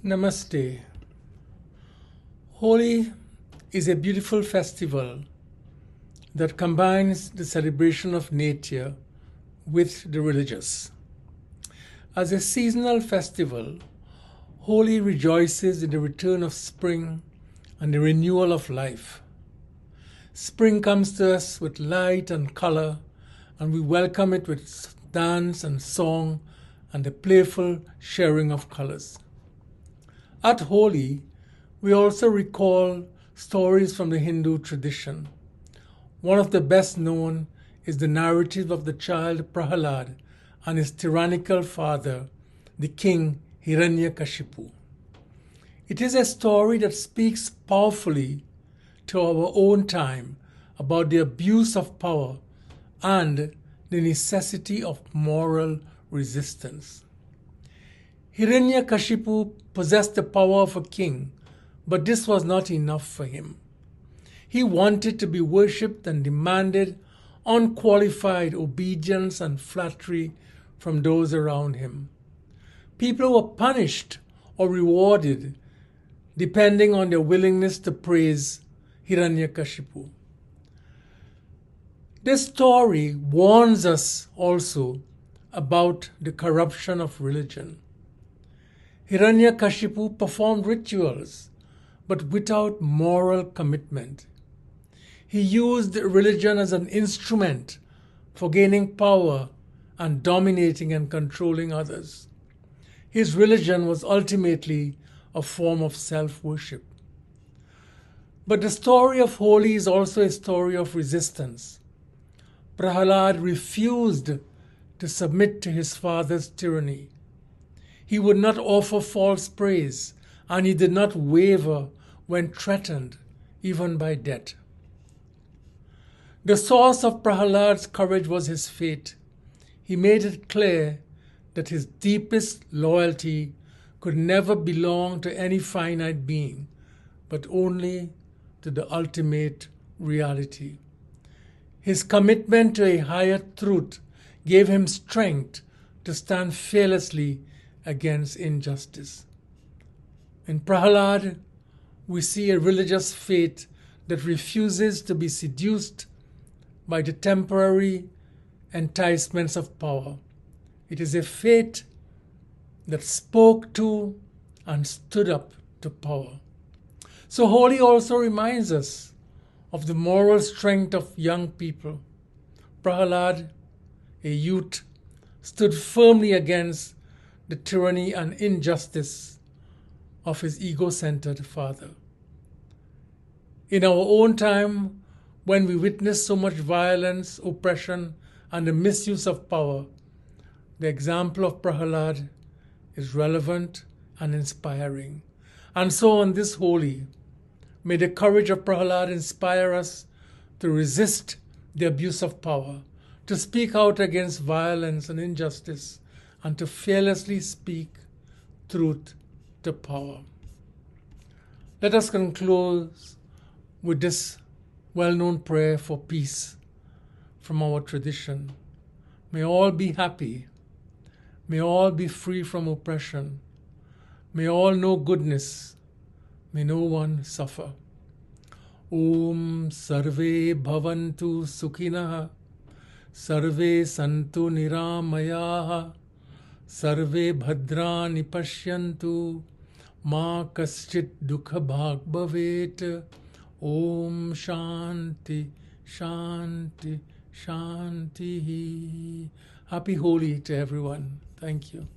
Namaste. Holi is a beautiful festival that combines the celebration of nature with the religious. As a seasonal festival, Holi rejoices in the return of spring and the renewal of life. Spring comes to us with light and color, and we welcome it with dance and song and the playful sharing of colors. At Holi, we also recall stories from the Hindu tradition. One of the best known is the narrative of the child Prahlad and his tyrannical father, the king Hiranyakashipu. It is a story that speaks powerfully to our own time about the abuse of power and the necessity of moral resistance. Hiranyakashipu possessed the power of a king, but this was not enough for him. He wanted to be worshipped and demanded unqualified obedience and flattery from those around him. People were punished or rewarded depending on their willingness to praise Hiranyakashipu. This story warns us also about the corruption of religion. Hiranyakashipu performed rituals, but without moral commitment. He used religion as an instrument for gaining power and dominating and controlling others. His religion was ultimately a form of self-worship. But the story of Holi is also a story of resistance. Prahlad refused to submit to his father's tyranny. He would not offer false praise, and he did not waver when threatened, even by death. The source of Prahlad's courage was his faith. He made it clear that his deepest loyalty could never belong to any finite being, but only to the ultimate reality. His commitment to a higher truth gave him strength to stand fearlessly against injustice. In Prahlad, we see a religious faith that refuses to be seduced by the temporary enticements of power. It is a faith that spoke to and stood up to power. So Holi also reminds us of the moral strength of young people. Prahlad, a youth, stood firmly against the tyranny and injustice of his ego-centered father. In our own time, when we witness so much violence, oppression, and the misuse of power, the example of Prahlad is relevant and inspiring. And so on this Holi, may the courage of Prahlad inspire us to resist the abuse of power, to speak out against violence and injustice, and to fearlessly speak truth to power. Let us conclude with this well-known prayer for peace from our tradition. May all be happy. May all be free from oppression. May all know goodness. May no one suffer. Om Sarve Bhavantu Sukhinah. Sarve Santu Niramayaha. Sarve Bhadrani Pashyantu. Ma Kaschit Dukha Bhag Bhavet. Om Shanti, Shanti, Shanti. Happy Holi to everyone. Thank you.